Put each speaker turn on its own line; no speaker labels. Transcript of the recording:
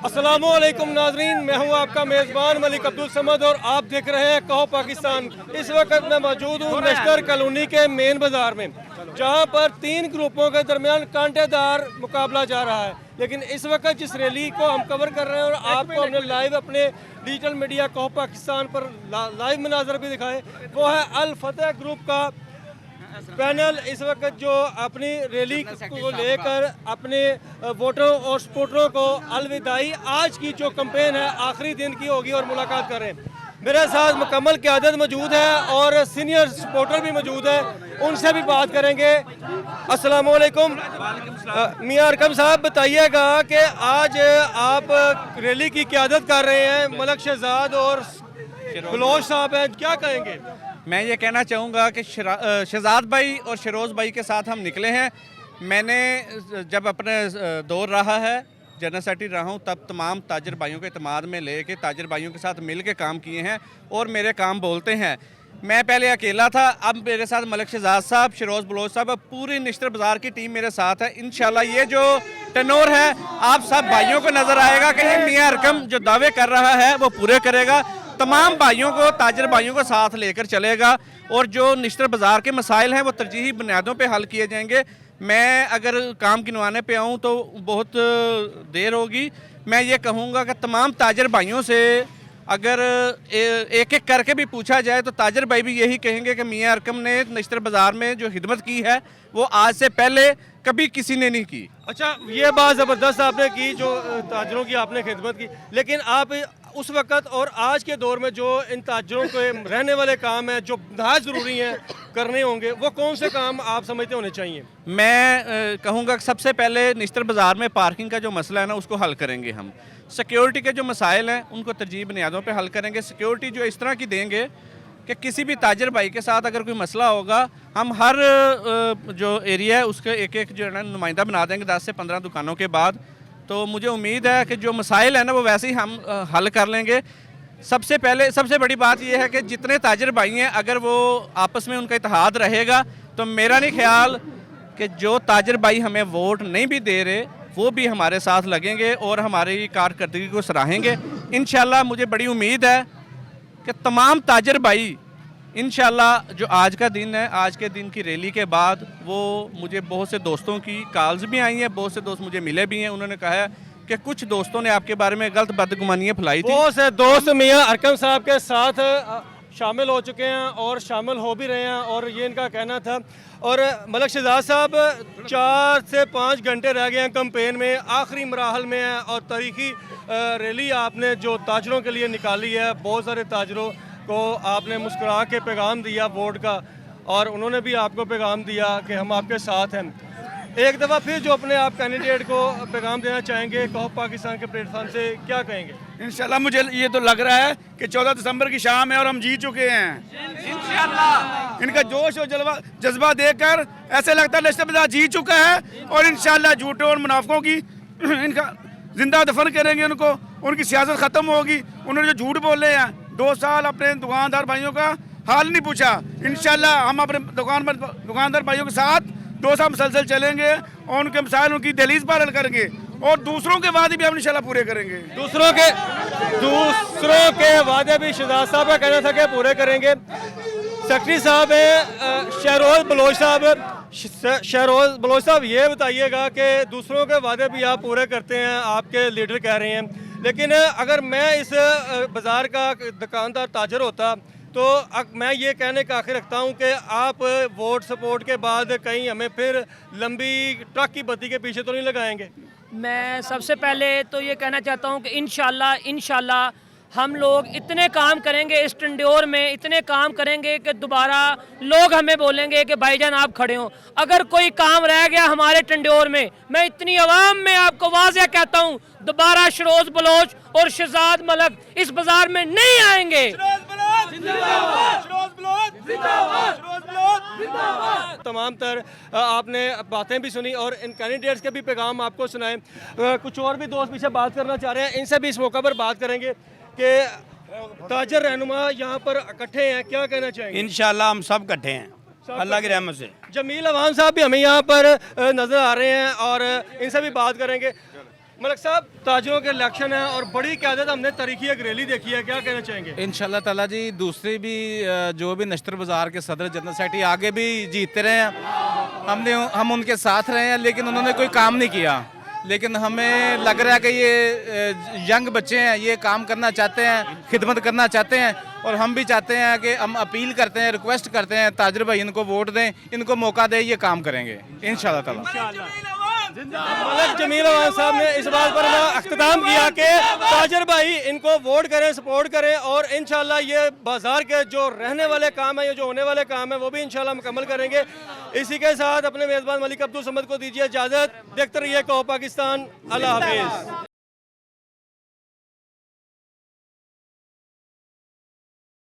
अस्सलामुअलैकुम नाजरीन, मैं हूं आपका मेज़बान मलिक अब्दुल समद और आप देख रहे हैं कहो पाकिस्तान। इस वक्त मैं मौजूद हूं नश्तर कॉलोनी के मेन बाज़ार में, जहां पर तीन ग्रुपों के दरमियान कांटेदार मुकाबला जा रहा है। लेकिन इस वक्त जिस रैली को हम कवर कर रहे हैं और आपको हमने लाइव अपने डिजिटल मीडिया कहो पाकिस्तान पर लाइव मनाजर भी दिखाए, वो है अल फतेह ग्रुप का पैनल। इस वक्त जो अपनी रैली को लेकर अपने वोटरों और सपोर्टरों को अलविदाई आज की जो कैंपेन है आखिरी दिन की होगी और मुलाकात कर रहे हैं। मेरे साथ मुकम्मल क़यादत मौजूद है और सीनियर सपोर्टर भी मौजूद है, उनसे भी बात करेंगे। अस्सलाम वालेकुम मियां अरकम साहब, बताइएगा कि आज आप रैली की क़यादत कर रहे हैं, मलक शहजाद और बलोच साहब हैं, क्या कहेंगे?
मैं ये कहना चाहूँगा कि शहजाद भाई और शरोज़ भाई के साथ हम निकले हैं। मैंने जब अपने दौर रहा है जनरल सेक्रेटरी रहा हूँ, तब तमाम ताजर भाइयों के इत्मीनान में लेके ताजर भाइयों के साथ मिल के काम किए हैं और मेरे काम बोलते हैं। मैं पहले अकेला था, अब मेरे साथ मलक शहजाद साहब, शरोज़ बलोच साहब, अब पूरी निश्तर बाज़ार की टीम मेरे साथ है। इंशाल्लाह ये जो टनोर है आप सब भाइयों को नज़र आएगा कि मियां अरकम जो दावे कर रहा है वो पूरे करेगा, तमाम भाइयों को, ताजर भाइयों को साथ लेकर चलेगा और जो निश्तर बाज़ार के मसाइल हैं वो तरजीही बुनियादों पे हल किए जाएंगे। मैं अगर काम गिनवाने पे आऊँ तो बहुत देर होगी। मैं ये कहूँगा कि तमाम ताजर भाइयों से अगर एक एक करके भी पूछा जाए तो ताजर भाई भी यही कहेंगे कि मियां अरकम ने निश्तर बाज़ार में जो खिदमत की है वो आज से पहले कभी किसी ने नहीं की।
अच्छा, ये बात ज़बरदस्त आपने की जो ताजरों की आपने खिदमत की, लेकिन आप उस वक़्त और आज के दौर में जो इन ताजरों के रहने वाले काम हैं जो बहुत ज़रूरी हैं करने होंगे, वो कौन से काम आप समझते होने चाहिए?
मैं कहूँगा कि सबसे पहले निश्तर बाज़ार में पार्किंग का जो मसला है ना उसको हल करेंगे हम। सिक्योरिटी के जो मसाइल हैं उनको तरजीह बुनियादों पे हल करेंगे। सिक्योरिटी जो इस तरह की देंगे कि किसी भी ताजर भाई के साथ अगर कोई मसला होगा हम हर जो एरिया है उसके एक एक जो है ना नुमाइंदा बना देंगे 10 से 15 दुकानों के बाद। तो मुझे उम्मीद है कि जो मसाइल है ना वो वैसे ही हम हल कर लेंगे। सबसे पहले सबसे बड़ी बात यह है कि जितने ताजर भाई हैं अगर वो आपस में उनका इत्तेहाद रहेगा तो मेरा नहीं ख्याल कि जो ताजर भाई हमें वोट नहीं भी दे रहे वो भी हमारे साथ लगेंगे और हमारी कारकर्दगी को सराहेंगे। इंशाल्लाह मुझे बड़ी उम्मीद है कि तमाम ताजर भाई इंशाल्लाह जो आज का दिन है, आज के दिन की रैली के बाद वो मुझे बहुत से दोस्तों की कॉल्स भी आई हैं, बहुत से दोस्त मुझे मिले भी हैं। उन्होंने कहा है कि कुछ दोस्तों ने आपके बारे में गलत बदगुमानियाँ फैलाई थी।
बहुत से दोस्त मियां अरकम साहब के साथ शामिल हो चुके हैं और शामिल हो भी रहे हैं और ये इनका कहना था। और मलक शहजाद साहब, 4 से 5 घंटे रह गए हैं कैंपेन में, आखिरी मराहल में है और तारीखी रैली आपने जो ताजरों के लिए निकाली है, बहुत सारे ताजरों को आपने मुस्कुरा के पैगाम दिया वोट का और उन्होंने भी आपको पैगाम दिया कि हम आपके साथ हैं। एक दफ़ा फिर जो अपने आप कैंडिडेट को पैगाम देना चाहेंगे कहो पाकिस्तान के प्लेटफॉर्म से, क्या कहेंगे?
इंशाल्लाह मुझे ये तो लग रहा है कि 14 दिसंबर की शाम है और हम जीत चुके हैं इंशाल्लाह। इनका जोश और जज्बा देखकर ऐसे लगता है निश्तर बाज़ार जीत चुका है और इंशाल्लाह झूठों और मुनाफिकों की इनका जिंदा दफन करेंगे, उनकी सियासत ख़त्म होगी। उन्होंने जो झूठ बोले हैं 2 साल अपने दुकानदार भाइयों का हाल नहीं पूछा। इंशाल्लाह हम अपने दुकानदार भाइयों के साथ 2 साल मुसलसल चलेंगे और उनके मसाइल उनकी दहलीज पर हल करेंगे और दूसरों के वादे भी हम इंशाल्लाह पूरे करेंगे।
दूसरों के वादे भी शहजाद साहब का कहना था कि पूरे करेंगे। सेक्रेटरी साहब हैं शरोज़ बलोच साहब। शरोज़ बलोच साहब, ये बताइएगा कि दूसरों के वादे भी आप पूरे करते हैं, आपके लीडर कह रहे हैं, लेकिन अगर मैं इस बाज़ार का दुकानदार ताजर होता तो मैं ये कहने का आखिर रखता हूँ कि आप वोट सपोर्ट के बाद कहीं हमें फिर लंबी ट्रक की बत्ती के पीछे तो नहीं लगाएंगे?
मैं सबसे पहले तो ये कहना चाहता हूँ कि इंशाल्लाह हम लोग इतने काम करेंगे इस टंडोर में, इतने काम करेंगे कि दोबारा लोग हमें बोलेंगे कि भाईजान आप खड़े हो। अगर कोई काम रह गया हमारे टंडोर में, मैं इतनी आवाम में आपको वाज़ेह कहता हूँ, दोबारा शरोज़ बलोच और शहजाद मलक इस बाजार में नहीं आएंगे।
तमाम तर आपने बातें भी सुनी और इन कैंडिडेट्स के भी पैगाम आपको सुनाए। कुछ और भी दोस्त पीछे बात करना चाह रहे हैं, इनसे भी इस मौका पर बात करेंगे कि ताजर रहनुमा यहाँ पर इकट्ठे हैं, क्या कहना चाहेंगे?
इंशाल्लाह हम सब इकट्ठे हैं अल्लाह की रहमत से।
जमील अवान साहब भी हमें यहाँ पर नज़र आ रहे हैं और इनसे भी बात करेंगे। मलिक साहब, ताजरों के इलेक्शन है और बड़ी क़यादत, हमने तारीखी एक रैली देखी है, क्या कहना चाहेंगे?
इंशाल्लाह ताला जी दूसरी भी जो भी नश्तर बाज़ार के सदर जनरल सेक्रेटरी आगे भी जीतते रहे हैं, हम उनके साथ रहे हैं, लेकिन उन्होंने कोई काम नहीं किया। लेकिन हमें लग रहा है कि ये यंग बच्चे हैं, ये काम करना चाहते हैं, खिदमत करना चाहते हैं, और हम भी चाहते हैं कि हम अपील करते हैं, रिक्वेस्ट करते हैं ताजर भाई इनको वोट दें, इनको मौका दें, ये काम करेंगे इंशाल्लाह ताला।
मलिक जमील अवान साहब ने इस बात पर अख्ताम किया कि ताजर भाई इनको वोट करें, सपोर्ट करें, और इंशाल्लाह ये बाजार के जो रहने वाले काम है, ये जो होने वाले काम है, वो भी इंशाल्लाह मुकम्मल करेंगे। इसी के साथ अपने मेज़बान मलिक अब्दुल समद को दीजिए इजाज़त। देखते रहिए कहो पाकिस्तान। अल्लाह हाफिज़।